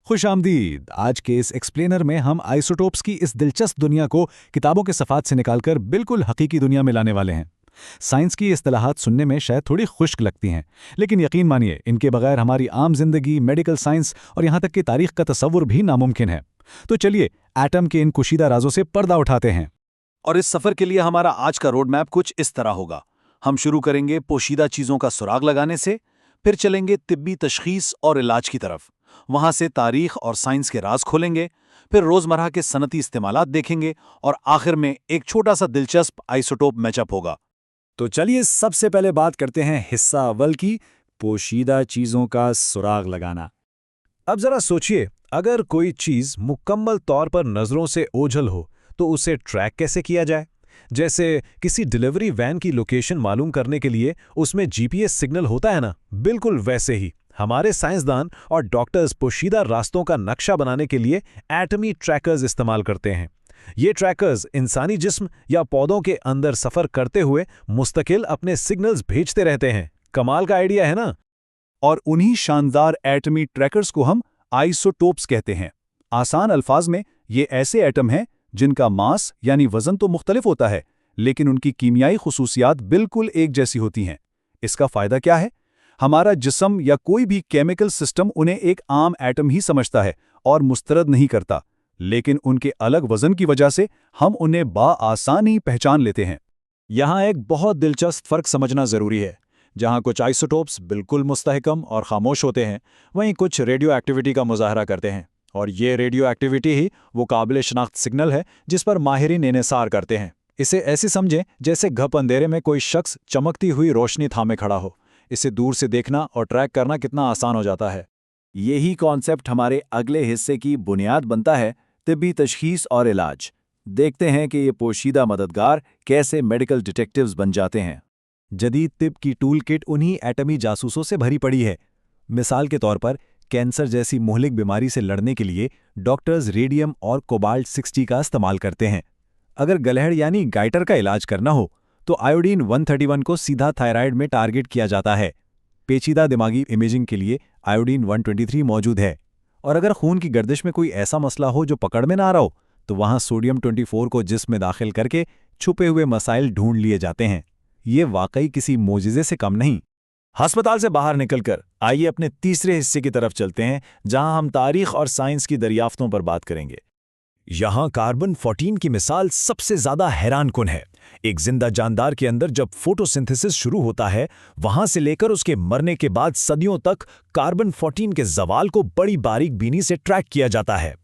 खुशामदीद। आज के इस एक्सप्लेनर में हम आइसोटोप्स की इस दिलचस्प दुनिया को किताबों के सफ़ात से निकालकर बिल्कुल हकीकी दुनिया में लाने वाले हैं। साइंस की इस्तिलाहात सुनने में शायद थोड़ी खुश्क लगती हैं, लेकिन यकीन मानिए इनके बगैर हमारी आम जिंदगी, मेडिकल साइंस और यहाँ तक कि तारीख का तसव्वुर भी नामुमकिन है। तो चलिए एटम के इन कुशीदा राजों से पर्दा उठाते हैं। और इस सफर के लिए हमारा आज का रोड मैप कुछ इस तरह होगा। हम शुरू करेंगे पोशीदा चीजों का सुराग लगाने से, फिर चलेंगे तिब्बी तशखीस और इलाज की तरफ, वहां से तारीख और साइंस के राज खोलेंगे, फिर रोजमर्रा के सनती इस्तेमालात देखेंगे और आखिर में एक छोटा सा दिलचस्प आइसोटोप मैचअप होगा। तो चलिए सबसे पहले बात करते हैं हिस्सा अव्वल की, पोशीदा चीजों का सुराग लगाना। अब जरा सोचिए, अगर कोई चीज मुकम्मल तौर पर नजरों से ओझल हो तो उसे ट्रैक कैसे किया जाए? जैसे किसी डिलीवरी वैन की लोकेशन मालूम करने के लिए उसमें जीपीएस सिग्नल होता है ना, बिल्कुल वैसे ही हमारे साइंसदान और डॉक्टर्स पोशीदा रास्तों का नक्शा बनाने के लिए एटमी ट्रैकर्स इस्तेमाल करते हैं। ये ट्रैकर्स इंसानी जिस्म या पौधों के अंदर सफर करते हुए मुस्तकिल अपने सिग्नल्स भेजते रहते हैं। कमाल का आइडिया है ना? और उन्हीं शानदार एटमी ट्रैकर्स को हम आइसोटोप्स कहते हैं। आसान अल्फाज में ये ऐसे एटम हैं जिनका मास यानी वजन तो मुख्तलिफ होता है, लेकिन उनकी कीमियाई खुसूसियात बिल्कुल एक जैसी होती हैं। इसका फायदा क्या है? हमारा जिस्म या कोई भी केमिकल सिस्टम उन्हें एक आम एटम ही समझता है और मुस्तरद नहीं करता, लेकिन उनके अलग वजन की वजह से हम उन्हें बाआसानी पहचान लेते हैं। यहाँ एक बहुत दिलचस्प फर्क समझना जरूरी है। जहाँ कुछ आइसोटोप्स बिल्कुल मुस्तहकम और खामोश होते हैं, वहीं कुछ रेडियो एक्टिविटी का मुजाहरा करते हैं, और ये रेडियो एक्टिविटी ही वो काबिल शनाख्त सिग्नल है जिस पर माहिरीन इन्हिसार करते हैं। इसे ऐसे समझें जैसे घप अंधेरे में कोई शख्स चमकती हुई रोशनी थामे खड़ा हो। इसे दूर से देखना और ट्रैक करना कितना आसान हो जाता है। यही कॉन्सेप्ट हमारे अगले हिस्से की बुनियाद बनता है, तिब्बी तशखीस और इलाज। देखते हैं कि ये पोशीदा मददगार कैसे मेडिकल डिटेक्टिव्स बन जाते हैं। जदीद तिब की टूल किट उन्हीं एटमी जासूसों से भरी पड़ी है। मिसाल के तौर पर कैंसर जैसी मुहलिक बीमारी से लड़ने के लिए डॉक्टर्स रेडियम और कोबाल्ट 60 का इस्तेमाल करते हैं। अगर गलहड़ यानी गाइटर का इलाज करना हो तो आयोडीन 131 को सीधा थायराइड में टारगेट किया जाता है। पेचीदा दिमागी इमेजिंग के लिए आयोडीन 123 मौजूद है। और अगर खून की गर्दिश में कोई ऐसा मसला हो जो पकड़ में ना आ रहा हो, तो वहाँ सोडियम 24 को जिस्म में दाखिल करके छुपे हुए मसाइल ढूंढ लिए जाते हैं। ये वाकई किसी मोजिज़े से कम नहीं। अस्पताल से बाहर निकलकर आइए अपने तीसरे हिस्से की तरफ चलते हैं, जहां हम तारीख और साइंस की दरियाफ्तों पर बात करेंगे। यहां कार्बन 14 की मिसाल सबसे ज्यादा हैरानकुन है। एक जिंदा जानदार के अंदर जब फोटोसिंथेसिस शुरू होता है, वहां से लेकर उसके मरने के बाद सदियों तक कार्बन 14 के जवाल को बड़ी बारीक बीनी से ट्रैक किया जाता है।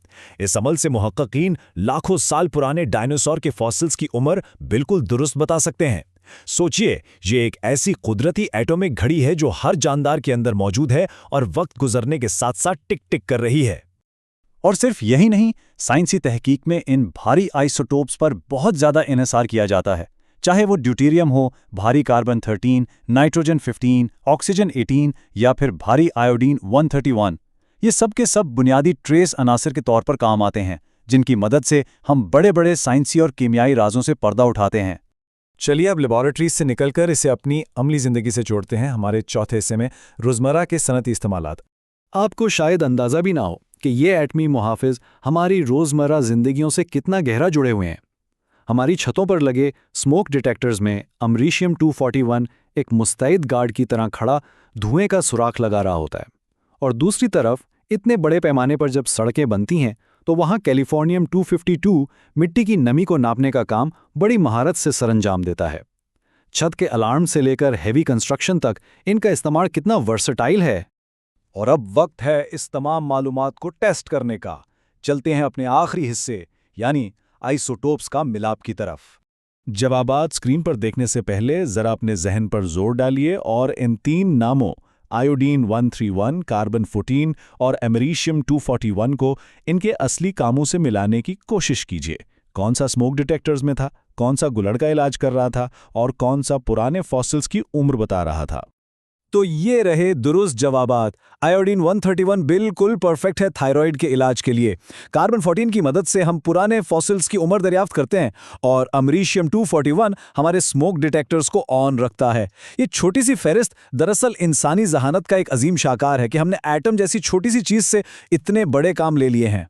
इस अमल से मुहक्किकीन लाखों साल पुराने डायनासोर के फॉसिल्स की उम्र बिल्कुल दुरुस्त बता सकते हैं। सोचिए, ये एक ऐसी कुदरती एटॉमिक घड़ी है जो हर जानदार के अंदर मौजूद है और वक्त गुजरने के साथ साथ टिक टिक कर रही है। और सिर्फ यही नहीं, साइंसी तहकीक में इन भारी आइसोटोप्स पर बहुत ज़्यादा इन्हिसार किया जाता है। चाहे वो ड्यूटेरियम हो, भारी कार्बन 13, नाइट्रोजन 15, ऑक्सीजन 18 या फिर भारी आयोडीन 131। ये सब के सब बुनियादी ट्रेस अनासर के तौर पर काम आते हैं, जिनकी मदद से हम बड़े बड़े साइंसी और कीमियाई राजों से पर्दा उठाते हैं। चलिए अब लेबॉरेटरीज से निकलकर इसे अपनी अमली ज़िंदगी से जोड़ते हैं। हमारे चौथे हिस्से में रोज़मर्रा के सनती इस्तेमालात। आपको शायद अंदाज़ा भी ना हो कि ये एटमी मुहाफ़िज़ हमारी रोज़मर्रा ज़िंदगियों से कितना गहरा जुड़े हुए हैं। हमारी छतों पर लगे स्मोक डिटेक्टर्स में अमरीशियम 241 एक मुस्तैद गार्ड की तरह खड़ा धुएं का सुराख लगा रहा होता है, और दूसरी तरफ इतने बड़े पैमाने पर जब सड़कें बनती हैं तो वहाँ कैलिफोर्नियम 252 मिट्टी की नमी को नापने का काम बड़ी महारत से सरंजाम देता है। छत के अलार्म से लेकर हेवी कंस्ट्रक्शन तक इनका इस्तेमाल कितना वर्सटाइल है। और अब वक्त है इस तमाम मालूमात को टेस्ट करने का। चलते हैं अपने आखिरी हिस्से यानी आइसोटोप्स का मिलाप की तरफ। जवाबात स्क्रीन पर देखने से पहले जरा अपने जहन पर जोर डालिए और इन तीन नामों आयोडीन 131, कार्बन 14 और अमेरिशियम 241 को इनके असली कामों से मिलाने की कोशिश कीजिए। कौन सा स्मोक डिटेक्टर्स में था, कौन सा गुलड़ का इलाज कर रहा था और कौन सा पुराने फॉसिल्स की उम्र बता रहा था। तो ये रहे दुरुस्त जवाबात। आयोडीन 131 बिल्कुल परफेक्ट है थायराइड के इलाज के लिए। कार्बन 14 की मदद से हम पुराने फॉसिल्स की उम्र दरियाफ्त करते हैं और अमरीशियम 241 हमारे स्मोक डिटेक्टर्स को ऑन रखता है। ये छोटी सी फहरिस्त दरअसल इंसानी जहानत का एक अजीम शाकार है कि हमने एटम जैसी छोटी सी चीज से इतने बड़े काम ले लिए हैं।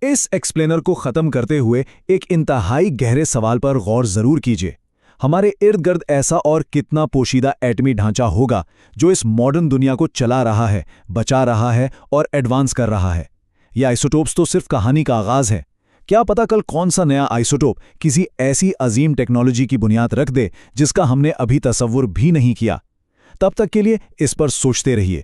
इस एक्सप्लेनर को खत्म करते हुए एक इंतहाई गहरे सवाल पर गौर जरूर कीजिए। हमारे इर्द गिर्द ऐसा और कितना पोशीदा एटमी ढांचा होगा जो इस मॉडर्न दुनिया को चला रहा है, बचा रहा है और एडवांस कर रहा है। ये आइसोटोप्स तो सिर्फ कहानी का आगाज है। क्या पता कल कौन सा नया आइसोटोप किसी ऐसी अजीम टेक्नोलॉजी की बुनियाद रख दे जिसका हमने अभी तसव्वुर भी नहीं किया। तब तक के लिए इस पर सोचते रहिए।